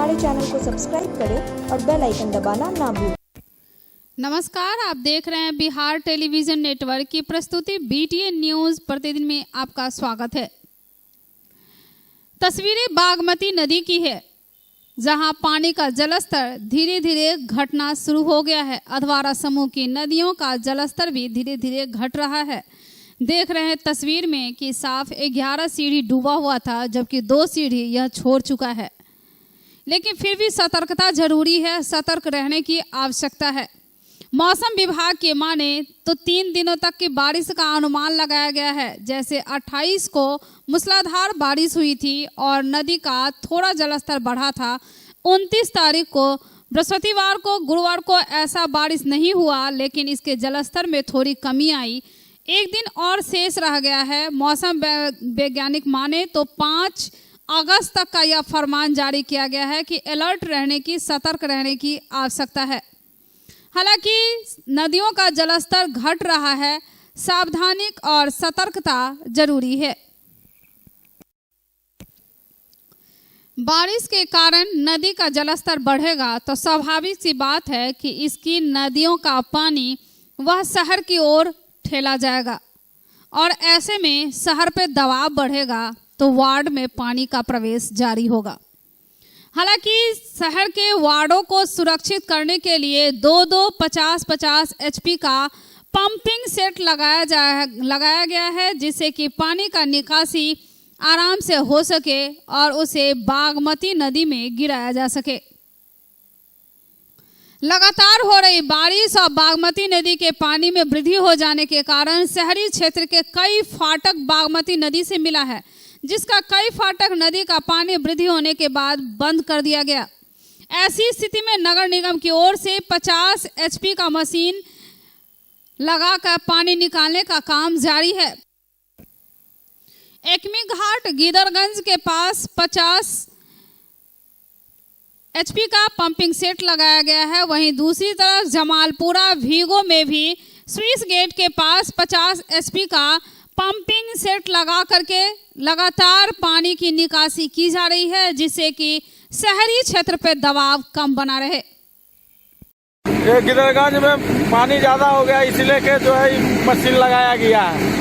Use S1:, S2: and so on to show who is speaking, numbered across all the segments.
S1: हमारे चैनल को सब्सक्राइब करें और बेल आइकन दबाना ना भूलें।
S2: नमस्कार, आप देख रहे हैं बिहार टेलीविजन नेटवर्क की प्रस्तुति BTN न्यूज प्रतिदिन में आपका स्वागत है। तस्वीरें बागमती नदी की है, जहां पानी का जलस्तर धीरे धीरे घटना शुरू हो गया है। अधवारा समूह की नदियों का जलस्तर भी धीरे धीरे घट रहा है। देख रहे हैं तस्वीर में कि साफ 11 सीढ़ी डूबा हुआ था, जबकि 2 सीढ़ी यह छोड़ चुका है। लेकिन फिर भी सतर्कता जरूरी है, सतर्क रहने की आवश्यकता है। मौसम विभाग के माने तो 3 दिनों तक की बारिश का अनुमान लगाया गया है। जैसे 28 को मूसलाधार बारिश हुई थी और नदी का थोड़ा जलस्तर बढ़ा था। 29 तारीख को बृहस्पतिवार को, गुरुवार को ऐसा बारिश नहीं हुआ, लेकिन इसके जलस्तर में थोड़ी कमी आई। एक दिन और शेष रह गया है। मौसम वैज्ञानिक माने तो 5 अगस्त तक का यह फरमान जारी किया गया है कि अलर्ट रहने की, सतर्क रहने की आवश्यकता है। हालांकि नदियों का जलस्तर घट रहा है, सावधानी और सतर्कता जरूरी है। बारिश के कारण नदी का जलस्तर बढ़ेगा तो स्वाभाविक सी बात है कि इसकी नदियों का पानी वह शहर की ओर ठेला जाएगा और ऐसे में शहर पे दबाव बढ़ेगा तो वार्ड में पानी का प्रवेश जारी होगा। हालांकि शहर के वार्डों को सुरक्षित करने के लिए 2-2 50-50 HP का पंपिंग सेट लगाया गया है, जिससे कि पानी का निकासी आराम से हो सके और उसे बागमती नदी में गिराया जा सके। लगातार हो रही बारिश और बागमती नदी के पानी में वृद्धि हो जाने के कारण शहरी क्षेत्र के कई फाटक बागमती नदी से मिला है, जिसका कई फाटक नदी का पानी वृद्धि होने के बाद बंद कर दिया गया। ऐसी स्थिति में नगर निगम की ओर से 50 HP का मशीन लगाकर पानी निकालने का काम जारी है। एकमी घाट गीदरगंज के पास 50 HP का पंपिंग सेट लगाया गया है। वहीं दूसरी तरफ जमालपुरा भीगो में भी स्विस गेट के पास 50 HP का पंपिंग सेट लगा करके लगातार पानी की निकासी की जा रही है, जिससे कि शहरी क्षेत्र पर दबाव कम बना रहे।
S3: ये गिदरगंज में पानी ज्यादा हो गया, इसलिए के जो है मशीन लगाया गया है।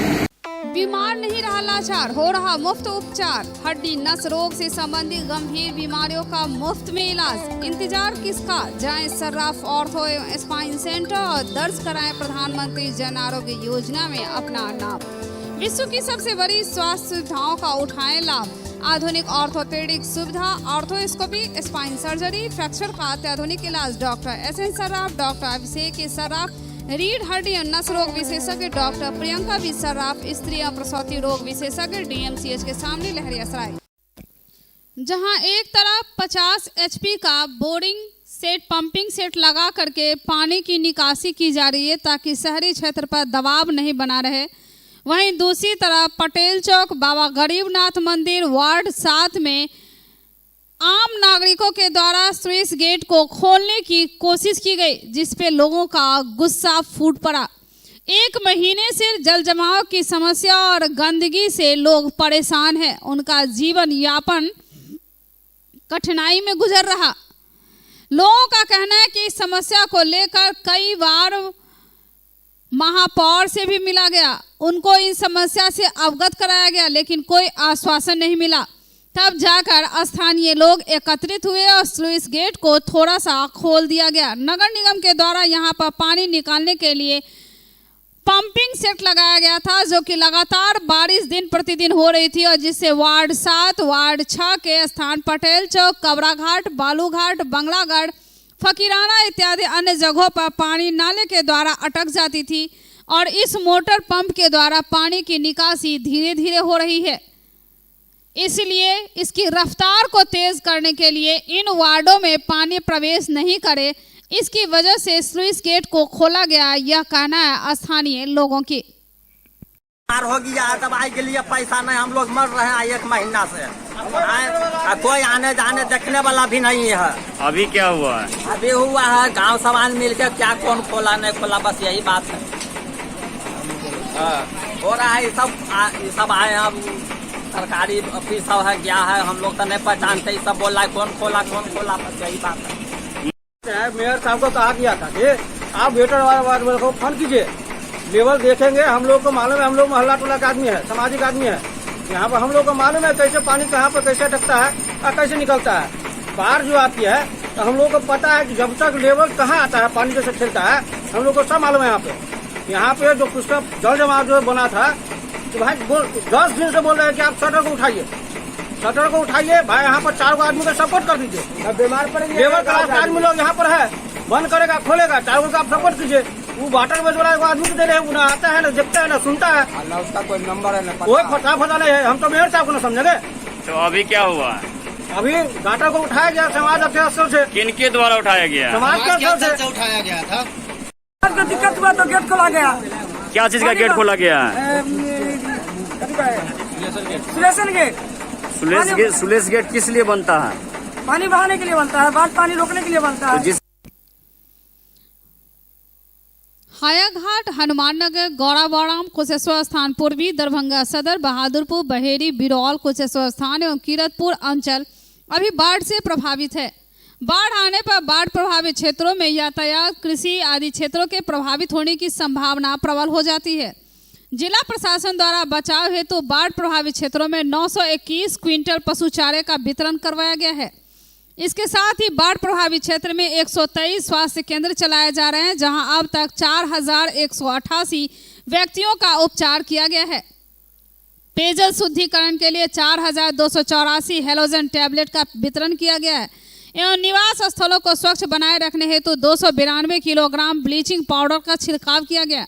S2: बीमार नहीं रहा लाचार, हो रहा मुफ्त उपचार। हड्डी नस रोग से संबंधित गंभीर बीमारियों का मुफ्त में इलाज। इंतजार किसका, जाएं सर्राफ ऑर्थो एवं स्पाइन सेंटर और दर्ज कराएं प्रधानमंत्री जन आरोग्य योजना में अपना नाम। विश्व की सबसे बड़ी स्वास्थ्य सुविधाओं का उठाएं लाभ। आधुनिक ऑर्थोपेडिक सुविधा, ऑर्थोस्कोपी, स्पाइन सर्जरी, फ्रैक्चर का अत्याधुनिक इलाज। डॉक्टर SN सर्राफ, डॉक्टर अभिषेक सर्राफ, रीढ़ हड्डी और नस रोग विशेषज्ञ डॉक्टर प्रियंका बी सर्राफ, स्त्री और प्रसूति रोग विशेषज्ञ DMCH के सामने लहरियासराय। जहां एक तरफ 50 HP का बोरिंग सेट, पंपिंग सेट लगा करके पानी की निकासी की जा रही है ताकि शहरी क्षेत्र पर दबाव नहीं बना रहे, वहीं दूसरी तरफ पटेल चौक, बाबा गरीबनाथ मंदिर, वार्ड 7 में आम नागरिकों के द्वारा स्विस गेट को खोलने की कोशिश की गई, जिस पे लोगों का गुस्सा फूट पड़ा। 1 महीने से जल जमाव की समस्या और गंदगी से लोग परेशान हैं। उनका जीवन यापन कठिनाई में गुजर रहा। लोगों का कहना है कि इस समस्या को लेकर कई बार महापौर से भी मिला गया, उनको इस समस्या से अवगत कराया गया, लेकिन कोई आश्वासन नहीं मिला। तब जाकर स्थानीय लोग एकत्रित हुए और स्लुइस गेट को थोड़ा सा खोल दिया गया। नगर निगम के द्वारा यहां पर पानी निकालने के लिए पंपिंग सेट लगाया गया था, जो कि लगातार बारिश दिन प्रतिदिन हो रही थी और जिससे वार्ड 7, वार्ड 6 के स्थान पटेल चौक, कबरा घाट, बालू घाट, बंगलागढ़, फकीराना इत्यादि अन्य जगहों पर पानी नाले के द्वारा अटक जाती थी और इस मोटर पंप के द्वारा पानी की निकासी धीरे धीरे हो रही है। इसलिए इसकी रफ्तार को तेज करने के लिए इन वार्डों में पानी प्रवेश नहीं करे, इसकी वजह से स्लुइस गेट को खोला गया, यह कहना है स्थानीय लोगों की।
S4: हो गया दवाई के लिए पैसा नहीं, हम लोग मर रहे हैं 1 महीना से। कोई आने जाने देखने वाला भी नहीं है।
S3: अभी क्या हुआ है?
S4: अभी हुआ है गांव समाज मिलकर क्या कौन खोला नहीं खोला, बस यही बात है। हो रहा है, ये सब आए हैं सरकारी ऑफिस सब है क्या है, हम लोग तो नहीं पहचानते, ये सब बोल रहा है कौन खोला बस यही बात है।
S5: मेयर साहब को कहा गया था कि आप वेटर वाले को फोन कीजिए, लेवल देखेंगे। हम लोग को मालूम है, हम लोग मोहल्ला टोला का आदमी है, सामाजिक आदमी है। यहाँ पर हम लोग को मालूम है कैसे पानी कहाँ पर कैसे अटकता है और कैसे निकलता है। बाढ़ जो आती है तो हम लोग को पता है कि जब तक लेवल कहाँ आता है, पानी जैसे खेलता है, हम लोग को सब मालूम है। यहाँ पे जो कुछ का जल जमाव जो बना था, तो भाई 10 दिन से बोल रहे हैं कि आप शटर को उठाइए भाई। यहाँ पर 4 आदमी को सपोर्ट कर दीजिए। बीमार पड़ेंगे, लेबर क्लास का आदमी लोग यहाँ पर है, बंद करेगा खोलेगा, 4 का आप सपोर्ट कीजिए। वो वाटर बेच वाला आदमी को दे रहे हैं, ना आता है ना देखता है ना सुनता है,
S3: अल्लाह उसका कोई नंबर है ना
S5: कोई फटा नहीं है। हम तो मेयर साहब को ना समझेंगे।
S6: तो अभी क्या हुआ?
S5: अभी घाटा को उठाया गया समाज के स्तर से।
S6: किनके द्वारा उठाया गया?
S5: समाज के स्तर से
S7: उठाया गया था।
S8: दिक्कत हुआ तो गेट खोला गया।
S6: क्या चीज का गेट खोला गया? सुलेश गेट किस लिए बनता है?
S8: पानी बहाने के लिए बनता है, बाढ़ पानी रोकने के लिए बनता है।
S2: हायाघाट, हनुमाननगर, गौराबौड़ाम, कुशेश्वर स्थान पूर्वी, दरभंगा सदर, बहादुरपुर, बहेड़ी, बिरौल, कुशेश्वर स्थान एवं कीरतपुर अंचल अभी बाढ़ से प्रभावित है। बाढ़ आने पर बाढ़ प्रभावित क्षेत्रों में यातायात, कृषि आदि क्षेत्रों के प्रभावित होने की संभावना प्रबल हो जाती है। जिला प्रशासन द्वारा बचाव हेतु बाढ़ प्रभावित क्षेत्रों में 921 क्विंटल पशु चारे का वितरण करवाया गया है। इसके साथ ही बाढ़ प्रभावित क्षेत्र में 123 स्वास्थ्य केंद्र चलाए जा रहे हैं, जहां अब तक 4188 व्यक्तियों का उपचार किया गया है। पेयजल शुद्धिकरण के लिए 4284 हैलोजन टैबलेट का वितरण किया गया है एवं निवास स्थलों को स्वच्छ बनाए रखने हेतु 292 किलोग्राम ब्लीचिंग पाउडर का छिड़काव किया गया।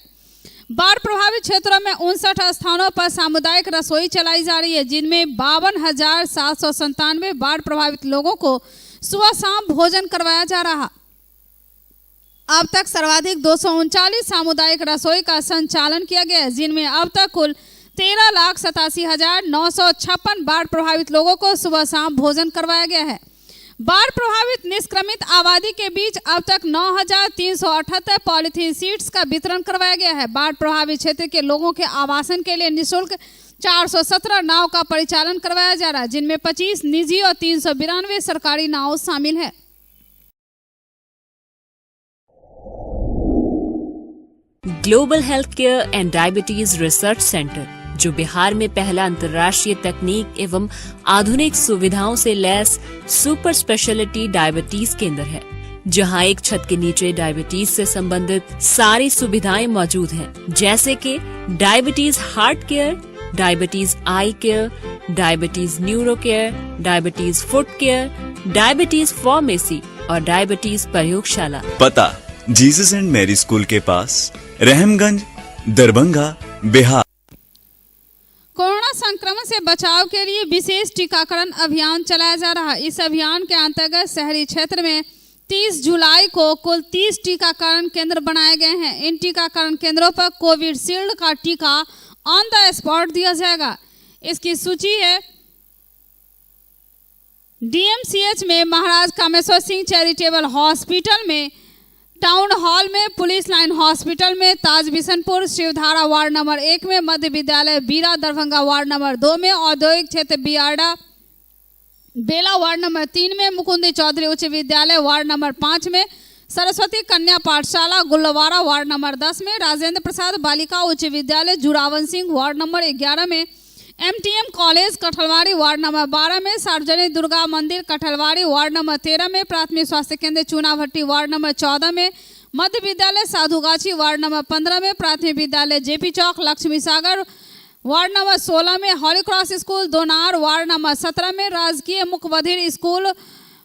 S2: बाढ़ प्रभावित क्षेत्रों में 59 स्थानों पर सामुदायिक रसोई चलाई जा रही है, जिनमें 52,797 बाढ़ प्रभावित लोगों को सुबह शाम भोजन करवाया जा रहा। अब तक सर्वाधिक 239 सामुदायिक रसोई का संचालन किया गया है, जिनमें अब तक कुल 13,87,956 बाढ़ प्रभावित लोगों को सुबह शाम भोजन करवाया गया है। बाढ़ प्रभावित निष्क्रमित आबादी के बीच अब तक 9,378 पॉलीथीन सीट्स का वितरण करवाया गया है। बाढ़ प्रभावित क्षेत्र के लोगों के आवासन के लिए निःशुल्क 417 नाव का परिचालन करवाया जा रहा है, जिनमें 25 निजी और 392 सरकारी नाव शामिल है।
S9: Global health care and diabetes research centre, जो बिहार में पहला अंतर्राष्ट्रीय तकनीक एवं आधुनिक सुविधाओं से लैस सुपर स्पेशलिटी डायबिटीज केंद्र है, जहां एक छत के नीचे डायबिटीज से संबंधित सारी सुविधाएं मौजूद हैं, जैसे कि diabetes heart care, diabetes eye care, diabetes neuro care, diabetes foot care, diabetes pharmacy और डायबिटीज प्रयोगशाला।
S10: पता जीसस एंड मैरी स्कूल के पास, रहमगंज, दरभंगा, बिहार।
S2: कोरोना संक्रमण से बचाव के लिए विशेष टीकाकरण अभियान चलाया जा रहा है। इस अभियान के अंतर्गत शहरी क्षेत्र में 30 जुलाई को कुल 30 टीकाकरण केंद्र बनाए गए हैं। इन टीकाकरण केंद्रों पर कोविशील्ड का टीका ऑन द स्पॉट दिया जाएगा। इसकी सूची है डीएमसीएच में, महाराज कामेश्वर सिंह चैरिटेबल हॉस्पिटल में, टाउन हॉल में, पुलिस लाइन हॉस्पिटल में, ताज बिशनपुर शिवधारा वार्ड नंबर 1 में, मध्य विद्यालय बीरा दरभंगा वार्ड नंबर 2 में, औद्योगिक क्षेत्र बियारडा बेला वार्ड नंबर 3 में, मुकुंदी चौधरी उच्च विद्यालय वार्ड नंबर 5 में, सरस्वती कन्या पाठशाला गुल्लवारा वार्ड नंबर 10 में, राजेंद्र प्रसाद बालिका उच्च विद्यालय जुरावन सिंह वार्ड नंबर 11 में, MTM college Kathalwadi ward number 12 में, सार्वजनिक दुर्गा मंदिर कठलवाड़ी वार्ड नंबर 13 में, प्राथमिक स्वास्थ्य केंद्र चूनाभट्टी वार्ड नंबर 14 में, मध्य विद्यालय साधुगाछी वार्ड नंबर 15 में, प्राथमिक विद्यालय जेपी चौक लक्ष्मी सागर वार्ड नंबर 16 में, Holy Cross school Donar ward number 17 में, राजकीय मुख्य बधिर स्कूल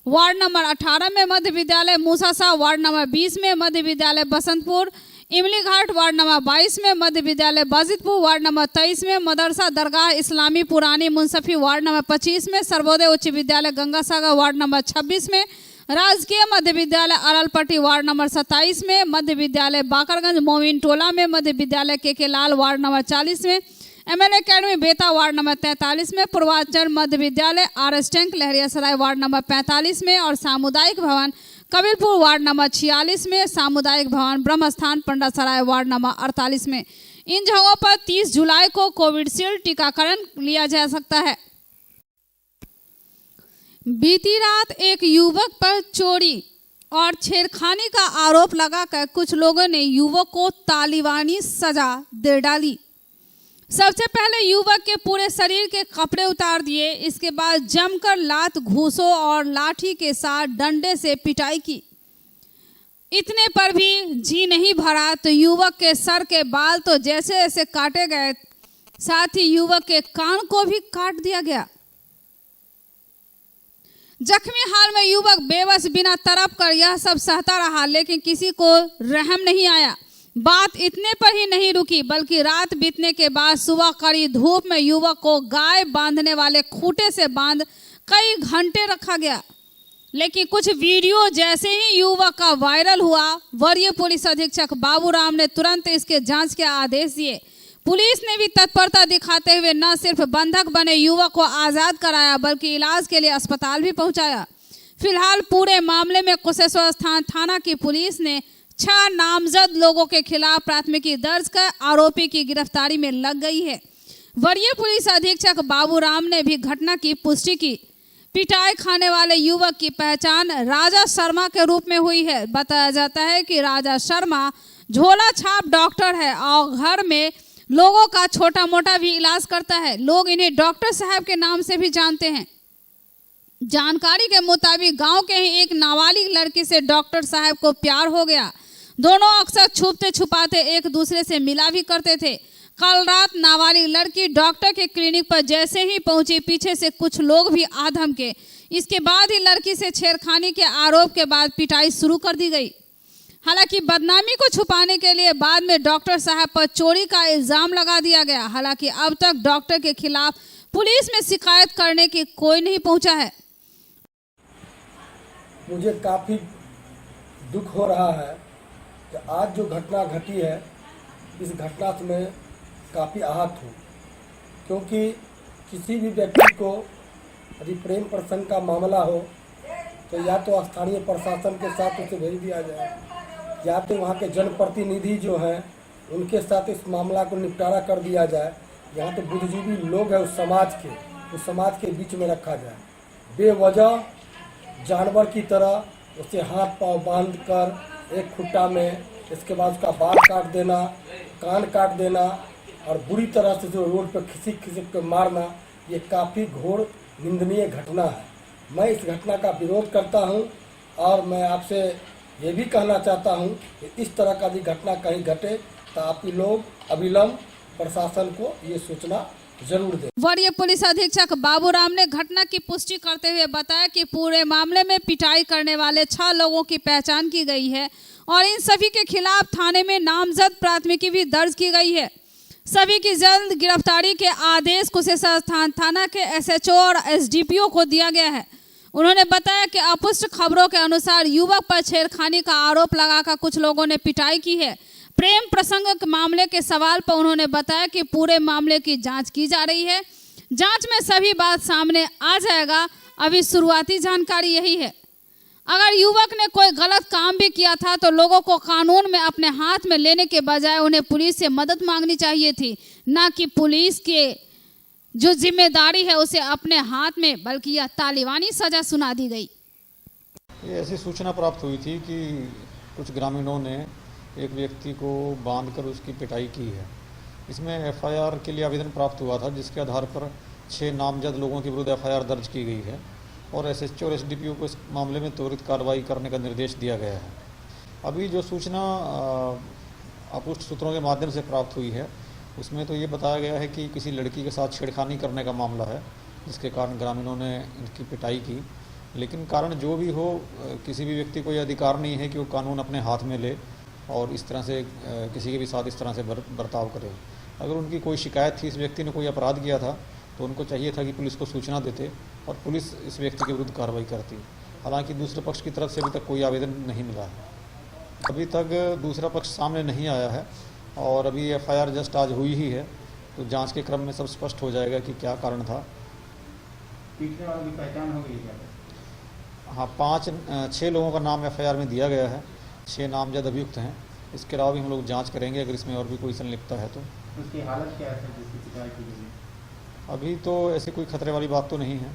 S2: वार्ड नंबर 18 में, मध्य विद्यालय मूसासा वार्ड नंबर 20 में, मध्य विद्यालय बसंतपुर इमली घाट वार्ड नंबर 22 में, मध्य विद्यालय बाजितपुर वार्ड नंबर 23 में, मदरसा दरगाह इस्लामी पुरानी मुंसफी वार्ड नंबर 25 में, सर्वोदय उच्च विद्यालय गंगासागर वार्ड नंबर 26 में, राजकीय मध्य विद्यालय अरलपट्टी वार्ड नंबर 27 में, मध्य विद्यालय बाकरगंज मोमिन टोला में, मध्य विद्यालय के लाल वार्ड नंबर 40 में, एमएल अकेडमी बेता वार्ड नंबर 43 में, पूर्वांचल मध्य विद्यालय RS tank Laheriasarai ward number 45 में और सामुदायिक भवन कबीरपुर वार्ड नंबर 46 में, सामुदायिक भवन ब्रह्मस्थान पंडासराय वार्ड नंबर 48 में। इन जगहों पर 30 जुलाई को कोविशील्ड टीकाकरण लिया जा सकता है। बीती रात एक युवक पर चोरी और छेड़खानी का आरोप लगाकर कुछ लोगों ने युवक को तालिबानी सजा दे डाली। सबसे पहले युवक के पूरे शरीर के कपड़े उतार दिए, इसके बाद जमकर लात, घूंसों और लाठी के साथ डंडे से पिटाई की। इतने पर भी जी नहीं भरा तो युवक के सर के बाल तो जैसे जैसे काटे गए, साथ ही युवक के कान को भी काट दिया गया। जख्मी हाल में युवक बेबस बिना तड़प कर यह सब सहता रहा, लेकिन किसी को रहम नहीं आया। बात इतने पर ही नहीं रुकी, बल्कि रात बीतने के बाद सुबह कड़ी धूप में युवक को गाय बांधने वाले खूंटे से बांध कई घंटे रखा गया। लेकिन कुछ वीडियो जैसे ही युवक का वायरल हुआ, वरीय पुलिस अधीक्षक बाबूराम ने तुरंत इसके जांच के आदेश दिए। पुलिस ने भी तत्परता दिखाते हुए न सिर्फ बंधक बने युवक को आजाद कराया, बल्कि इलाज के लिए अस्पताल भी पहुंचाया। फिलहाल पूरे मामले में कुशेश्वर स्थान थाना की पुलिस ने 6 नामजद लोगों के खिलाफ प्राथमिकी दर्ज कर आरोपी की गिरफ्तारी में लग गई है। वरीय पुलिस अधीक्षक बाबूराम ने भी घटना की पुष्टि की। पिटाई खाने वाले युवक की पहचान राजा शर्मा के रूप में हुई है। बताया जाता है कि राजा शर्मा झोला छाप डॉक्टर है और घर में लोगों का छोटा मोटा भी इलाज करता है। लोग इन्हें डॉक्टर साहब के नाम से भी जानते हैं। जानकारी के मुताबिक गांव के ही एक नाबालिग लड़की से डॉक्टर साहब को प्यार हो गया। दोनों अक्सर छुपते छुपाते एक दूसरे से मिला भी करते थे। कल रात नाबालिग लड़की डॉक्टर के क्लिनिक पर जैसे ही पहुंची, पीछे से कुछ लोग भी आ धमके। इसके बाद ही लड़की से छेड़खानी के आरोप के बाद पिटाई शुरू कर दी गई। हालांकि बदनामी को छुपाने के लिए बाद में डॉक्टर साहब पर चोरी का इल्जाम लगा दिया गया। हालांकि अब तक डॉक्टर के खिलाफ पुलिस में शिकायत करने की कोई नहीं पहुंचा है।
S5: मुझे काफ़ी दुख हो रहा है कि आज जो घटना घटी है, इस घटना से मैं काफ़ी आहत हूँ, क्योंकि किसी भी व्यक्ति को यदि प्रेम प्रसंग का मामला हो तो या तो स्थानीय प्रशासन के साथ उसे भेज दिया जाए, या तो वहाँ के जनप्रतिनिधि जो हैं उनके साथ इस मामला को निपटारा कर दिया जाए। यहाँ तो बुद्धिजीवी लोग हैं उस समाज के बीच में रखा जाए। बेवजह जानवर की तरह उसे हाथ पांव बांध कर एक खुट्टा में, इसके बाद उसका बाल काट देना, कान काट देना और बुरी तरह से जो रोड पर खिसक के मारना, ये काफ़ी घोर निंदनीय घटना है। मैं इस घटना का विरोध करता हूं और मैं आपसे ये भी कहना चाहता हूं कि इस तरह का भी घटना कहीं घटे तो आप लोग अविलंब प्रशासन को ये सूचना जरूर दें।
S2: वरीय पुलिस अधीक्षक बाबूराम ने घटना की पुष्टि करते हुए बताया कि पूरे मामले में पिटाई करने वाले 6 लोगों की पहचान की गई है और इन सभी के खिलाफ थाने में नामजद प्राथमिकी भी दर्ज की गई है। सभी की जल्द गिरफ्तारी के आदेश कुशेश्वर स्थान थाना के SHO और SDPO को दिया गया है। उन्होंने बताया कि अपुष्ट खबरों के अनुसार युवक पर छेड़खानी का आरोप लगाकर कुछ लोगों ने पिटाई की है। प्रेम प्रसंग के मामले के सवाल पर उन्होंने बताया कि पूरे मामले की जांच की जा रही है। जांच में सभी बात सामने आ जाएगा। अभी शुरुआती जानकारी यही है। अगर युवक ने कोई गलत काम भी किया था तो लोगों को कानून में अपने हाथ में लेने के बजाय उन्हें पुलिस से मदद मांगनी चाहिए थी, ना कि पुलिस के जो जिम्मेदारी है उसे अपने हाथ में, बल्कि यह तालिबानी सजा सुना दी गई।
S7: ये ऐसी सूचना प्राप्त हुई थी कि कुछ ग्रामीणों ने एक व्यक्ति को बांधकर उसकी पिटाई की है। इसमें FIR के लिए आवेदन प्राप्त हुआ था, जिसके आधार पर 6 नामजद लोगों के विरुद्ध FIR दर्ज की गई है और SHO और SDPO को इस मामले में त्वरित कार्रवाई करने का निर्देश दिया गया है। अभी जो सूचना अपुष्ट सूत्रों के माध्यम से प्राप्त हुई है, उसमें तो ये बताया गया है कि किसी लड़की के साथ छेड़खानी करने का मामला है, जिसके कारण ग्रामीणों ने इनकी पिटाई की। लेकिन कारण जो भी हो, किसी भी व्यक्ति को यह अधिकार नहीं है कि वो कानून अपने हाथ में ले और इस तरह से किसी के भी साथ इस तरह से बर्ताव करे। अगर उनकी कोई शिकायत थी, इस व्यक्ति ने कोई अपराध किया था, तो उनको चाहिए था कि पुलिस को सूचना देते और पुलिस इस व्यक्ति के विरुद्ध कार्रवाई करती। हालांकि दूसरे पक्ष की तरफ से अभी तक कोई आवेदन नहीं मिला है। अभी तक दूसरा पक्ष सामने नहीं आया है और अभी FIR जस्ट आज हुई ही है, तो जांच के क्रम में सब स्पष्ट हो जाएगा कि क्या कारण था।
S11: पीछे वालों की पहचान हो गई है?
S7: हाँ, 6 लोगों का नाम FIR में दिया गया है। 6 नामजद अभियुक्त हैं इसके अलावा भी हम लोग जांच करेंगे अगर इसमें और भी कोई संलिप्तता है तो।
S11: उसकी हालत क्या है सर जिसकी पिटाई की गई?
S7: अभी तो ऐसी कोई खतरे वाली बात तो नहीं है।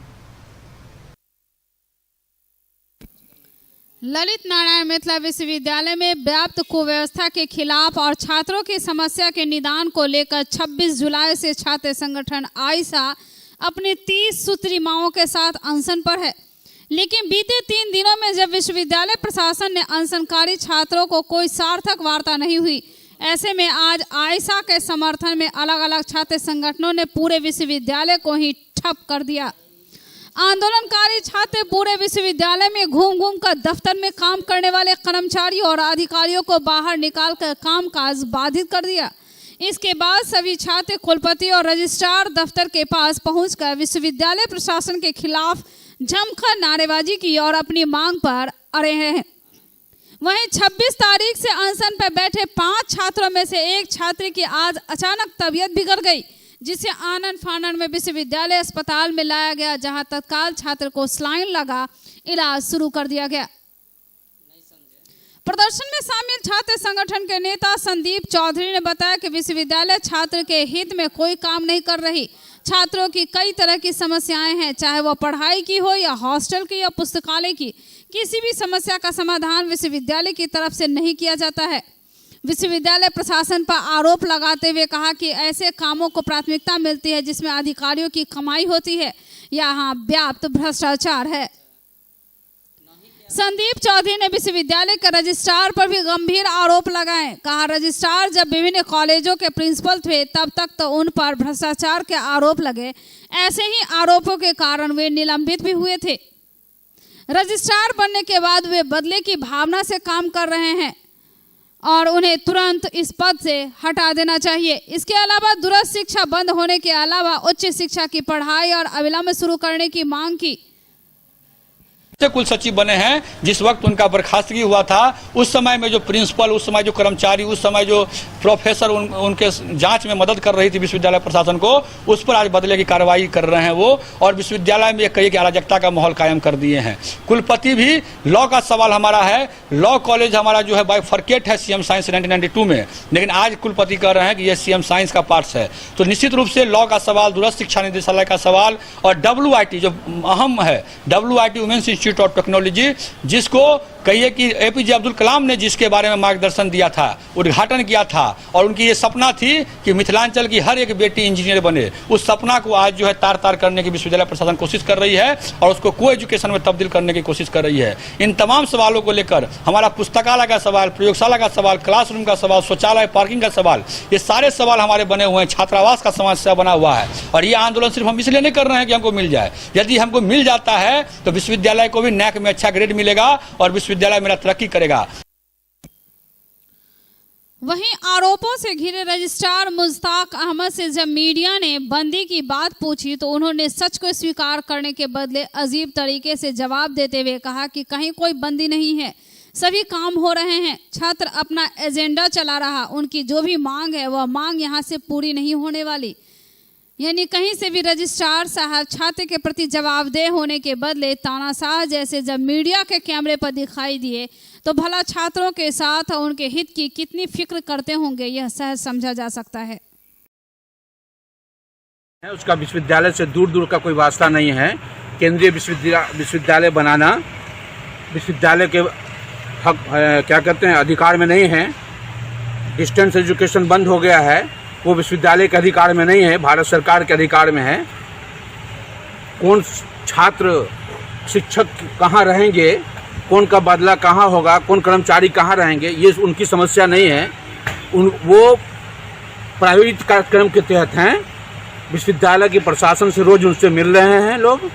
S2: ललित नारायण मिथिला विश्वविद्यालय में व्याप्त कुव्यवस्था के खिलाफ और छात्रों की समस्या के निदान को लेकर 26 जुलाई से छात्र संगठन आइसा अपनी 30 सूत्री मांगों के साथ अनशन पर है। लेकिन बीते 3 दिनों में जब विश्वविद्यालय प्रशासन ने अनशनकारी छात्रों को कोई सार्थक वार्ता नहीं हुई, ऐसे में आज आइसा के समर्थन में अलग अलग छात्र संगठनों ने पूरे विश्वविद्यालय को ही ठप कर दिया। आंदोलनकारी छात्र पूरे विश्वविद्यालय में घूम घूम कर दफ्तर में काम करने वाले कर्मचारियों और अधिकारियों को बाहर निकालकर कामकाज बाधित कर दिया। इसके बाद सभी छात्र कुलपति और रजिस्ट्रार दफ्तर के पास पहुंचकर विश्वविद्यालय प्रशासन के खिलाफ जमकर नारेबाजी की और अपनी मांग पर अड़े हैं। वहीं 26 तारीख से अनशन पर बैठे 5 छात्रों में से एक छात्र की आज अचानक तबीयत बिगड़ गई, जिसे आनन फानन में विश्वविद्यालय अस्पताल में लाया गया, जहां तत्काल छात्र को स्लाइन लगा इलाज शुरू कर दिया गया। प्रदर्शन में शामिल छात्र संगठन के नेता संदीप चौधरी ने बताया कि विश्वविद्यालय छात्र के हित में कोई काम नहीं कर रही। छात्रों की कई तरह की समस्याएं हैं, चाहे वह पढ़ाई की हो या हॉस्टल की या पुस्तकालय की। किसी भी समस्या का समाधान विश्वविद्यालय की तरफ से नहीं किया जाता है। विश्वविद्यालय प्रशासन पर आरोप लगाते हुए कहा कि ऐसे कामों को प्राथमिकता मिलती है जिसमें अधिकारियों की कमाई होती है, यहाँ व्याप्त भ्रष्टाचार है। संदीप चौधरी ने विश्वविद्यालय के रजिस्ट्रार पर भी गंभीर आरोप लगाए। कहा, रजिस्ट्रार जब विभिन्न कॉलेजों के प्रिंसिपल थे तब तक तो उन पर भ्रष्टाचार के आरोप लगे, ऐसे ही आरोपों के कारण वे निलंबित भी हुए थे। रजिस्ट्रार बनने के बाद वे बदले की भावना से काम कर रहे हैं और उन्हें तुरंत इस पद से हटा देना चाहिए। इसके अलावा दूरस्थ शिक्षा बंद होने के अलावा उच्च शिक्षा की पढ़ाई और अविलंब शुरू करने की मांग की।
S5: कुल सचिव बने हैं, जिस वक्त उनका बर्खास्तगी हुआ था उस समय में जो प्रिंसिपल, उस समय जो कर्मचारी, उस समय जो प्रोफेसर उनके जांच में मदद कर रही थी विश्वविद्यालय प्रशासन को, उस पर आज बदले की कार्रवाई कर रहे हैं वो, और विश्वविद्यालय में कई अराजकता का माहौल कायम कर दिए हैं। कुलपति भी, लॉ का सवाल हमारा है, लॉ कॉलेज हमारा जो है बाइफरकेट है सीएम साइंस 1992 में, लेकिन आज कुलपति कह रहे हैं कि यह सीएम साइंस का पार्ट्स है। तो निश्चित रूप से लॉ का सवाल, दूरस्थ शिक्षा निदेशालय का सवाल और WIT जो अहम है, WIT women's institute of technology, जिसको कहिए कि APJ अब्दुल कलाम ने जिसके बारे में मार्गदर्शन दिया था, उद्घाटन किया था, और उनकी ये सपना थी कि मिथिलांचल की हर एक बेटी इंजीनियर बने, उस सपना को आज जो है तार तार करने की विश्वविद्यालय प्रशासन कोशिश कर रही है और उसको को एजुकेशन में तब्दील करने की कोशिश कर रही है। इन तमाम सवालों को लेकर हमारा पुस्तकालय का सवाल, प्रयोगशाला का सवाल, क्लासरूम का सवाल, शौचालय, पार्किंग का सवाल, ये सारे सवाल हमारे बने हुए हैं। छात्रावास का समस्या बना हुआ है और ये आंदोलन सिर्फ हम इसलिए नहीं कर रहे हैं कि हमको मिल जाए। यदि हमको मिल जाता है तो विश्वविद्यालय को भी NAC में अच्छा ग्रेड मिलेगा और विश्वविद्यालय मेरा तरक्की करेगा।
S2: वहीं आरोपों से घिरे रजिस्ट्रार मुश्ताक अहमद से जब मीडिया ने बंदी की बात पूछी तो उन्होंने सच को स्वीकार करने के बदले अजीब तरीके से जवाब देते हुए कहा कि कहीं कोई बंदी नहीं है, सभी काम हो रहे हैं। छात्र अपना एजेंडा चला रहा, उनकी जो भी मांग है वह मांग यहाँ से पूरी नहीं होने वाली। यानी कहीं से भी रजिस्ट्रार साहब छात्र के प्रति जवाबदेह होने के बदले तानाशाह जैसे जब मीडिया के कैमरे पर दिखाई दिए तो भला छात्रों के साथ उनके हित की कितनी फिक्र करते होंगे, यह सहज समझा जा सकता है।
S12: उसका विश्वविद्यालय से दूर दूर का कोई वास्ता नहीं है। केंद्रीय विश्वविद्यालय बनाना विश्वविद्यालय के हक क्या कहते हैं अधिकार में नहीं है। डिस्टेंस एजुकेशन बंद हो गया है, वो विश्वविद्यालय के अधिकार में नहीं है, भारत सरकार के अधिकार में है। कौन छात्र शिक्षक कहाँ रहेंगे, कौन का बदला कहाँ होगा, कौन कर्मचारी कहाँ रहेंगे, ये उनकी समस्या नहीं है। वो प्राइवेट कार्यक्रम के तहत हैं। विश्वविद्यालय के प्रशासन से रोज उनसे मिल रहे हैं, लोग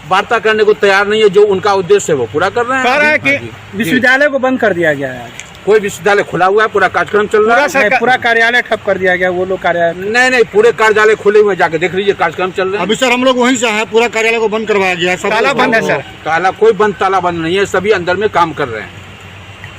S12: वार्ता करने को तैयार नहीं है। जो उनका उद्देश्य है वो पूरा कर रहे हैं।
S5: कह रहे हैं कि विश्वविद्यालय को बंद कर दिया गया है।
S12: कोई विश्वविद्यालय खुला हुआ है, पूरा कार्यक्रम चल रहा है।
S5: पूरा कार्यालय ठप कर दिया गया, वो लोग कार्यालय
S12: नहीं, पूरे कार्यालय खुले हुए, जाके देख लीजिए, कार्यक्रम चल रहे हैं।
S3: अभी सर हम लोग वहीं से हैं, पूरा कार्यालय को बंद करवाया गया,
S5: ताला बंद है सर।
S12: ताला कोई बंद, ताला बंद नहीं है, सभी अंदर में काम कर रहे हैं।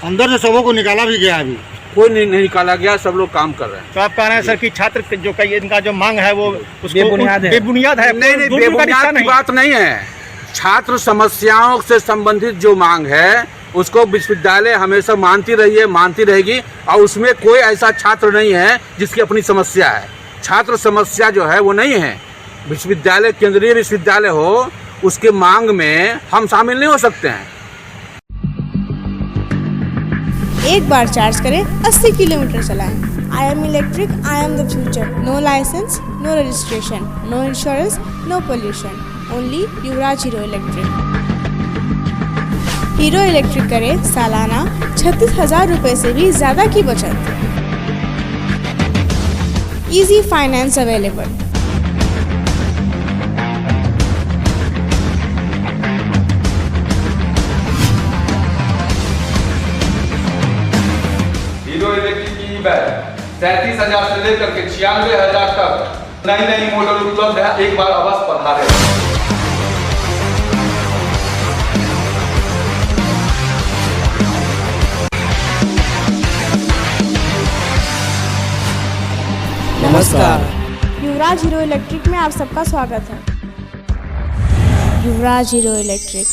S3: अंदर से सबों को निकाला भी गया, अभी
S12: कोई नहीं निकाला गया, सब लोग काम कर रहे हैं।
S5: तो आप कह रहे हैं सर कि छात्र जो इनका जो मांग है वो
S12: बेबुनियाद है। नहीं, बेबुनियाद की बात नहीं है। छात्र समस्याओं से संबंधित जो मांग है उसको विश्वविद्यालय हमेशा मानती रही है, मानती रहेगी। और उसमें कोई ऐसा छात्र नहीं है जिसकी अपनी समस्या है। छात्र समस्या जो है वो नहीं है। विश्वविद्यालय केंद्रीय विश्वविद्यालय हो, उसके मांग में हम शामिल नहीं हो सकते हैं।
S1: एक बार चार्ज करें 80 किलोमीटर चलाएं। I am electric, I am the future. No licence, no registration, no insurance, no pollution. Only Yuvraj Hero Electric. Hero Electric करें सालाना 36,000 रुपये से भी ज़्यादा की बचत। Easy finance available.
S3: Hero Electric की ई-बाइक 37,000 से लेकर के 96,000 तक नई नई मॉडल उपलब्ध है। एक बार अवश्य पधारें।
S1: नमस्कार, युवराज हीरो इलेक्ट्रिक में आप सबका स्वागत है। युवराज हीरो इलेक्ट्रिक,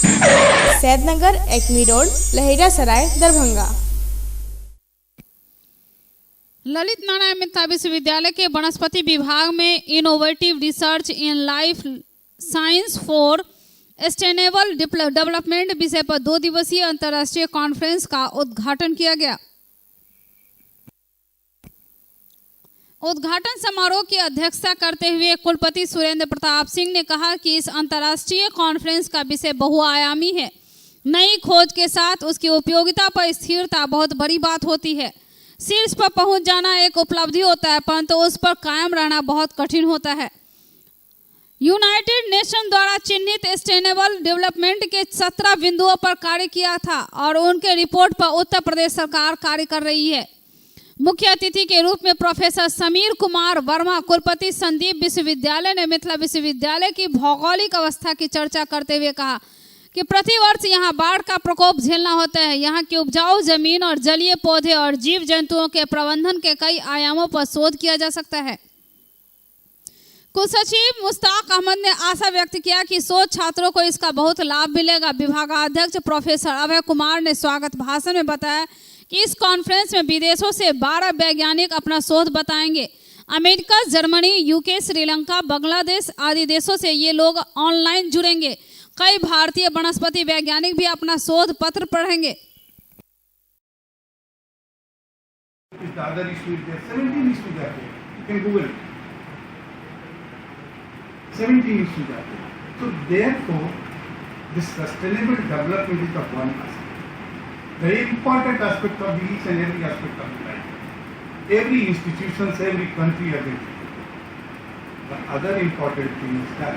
S1: सैदनगर, एक्मी रोड, लहेरियासराय, दरभंगा।
S2: ललित नारायण मित्तल विश्वविद्यालय के वनस्पति विभाग में innovative research in life science for sustainable development विषय पर 2 दिवसीय अंतर्राष्ट्रीय कॉन्फ्रेंस का उद्घाटन किया गया। उद्घाटन समारोह की अध्यक्षता करते हुए कुलपति सुरेंद्र प्रताप सिंह ने कहा कि इस अंतर्राष्ट्रीय कॉन्फ्रेंस का विषय बहुआयामी है। नई खोज के साथ उसकी उपयोगिता पर स्थिरता बहुत बड़ी बात होती है। शीर्ष पर पहुंच जाना एक उपलब्धि होता है, परंतु उस पर कायम रहना बहुत कठिन होता है। यूनाइटेड नेशन द्वारा चिन्हित सस्टेनेबल डेवलपमेंट के 17 बिंदुओं पर कार्य किया था और उनके रिपोर्ट पर उत्तर प्रदेश सरकार कार्य कर रही है। मुख्य अतिथि के रूप में प्रोफेसर समीर कुमार वर्मा, कुलपति संदीप विश्वविद्यालय ने मिथिला विश्वविद्यालय की भौगोलिक अवस्था की चर्चा करते हुए कहा कि प्रतिवर्ष यहाँ बाढ़ का प्रकोप झेलना होता है। यहाँ की उपजाऊ जमीन और जलीय पौधे और जीव जंतुओं के प्रबंधन के कई आयामों पर शोध किया जा सकता है। कुलसचिव मुश्ताक अहमद ने आशा व्यक्त किया कि शोध छात्रों को इसका बहुत लाभ मिलेगा। विभागाध्यक्ष प्रोफेसर अभय कुमार ने स्वागत भाषण में बताया कि इस कॉन्फ्रेंस में विदेशों से 12 वैज्ञानिक अपना शोध बताएंगे। America, Germany, UK, Sri Lanka, Bangladesh आदि देशों से ये लोग ऑनलाइन जुड़ेंगे। कई भारतीय वनस्पति वैज्ञानिक भी अपना शोध पत्र पढ़ेंगे।
S11: Very important aspect of each and every aspect of life. Every institution, every country has it. The other important thing is that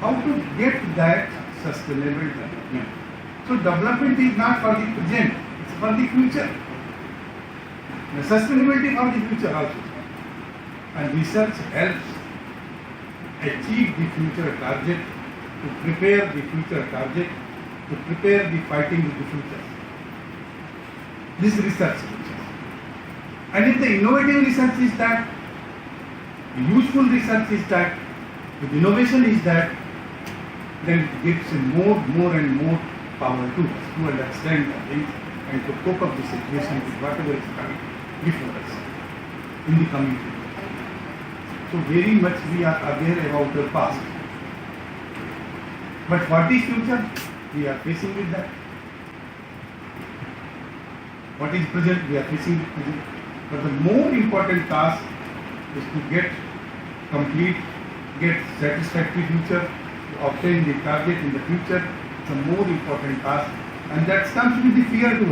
S11: how to get that sustainable development. So development is not for the present, it's for the future. The sustainability for the future also. And research helps achieve the future target, to prepare the future target, to prepare the fighting with the future. This research. And if the innovative research is that, the useful research is that, the innovation is that, then it gives more and more power to us to understand the things and to cope up the situation with whatever is coming before us in the coming future. So very much we are aware about the past. But what is future? We are facing with that. What is present? We are facing with present. But the more important task is to get satisfactory future, to obtain the target in the future. It's a more important task, and that comes with the fear to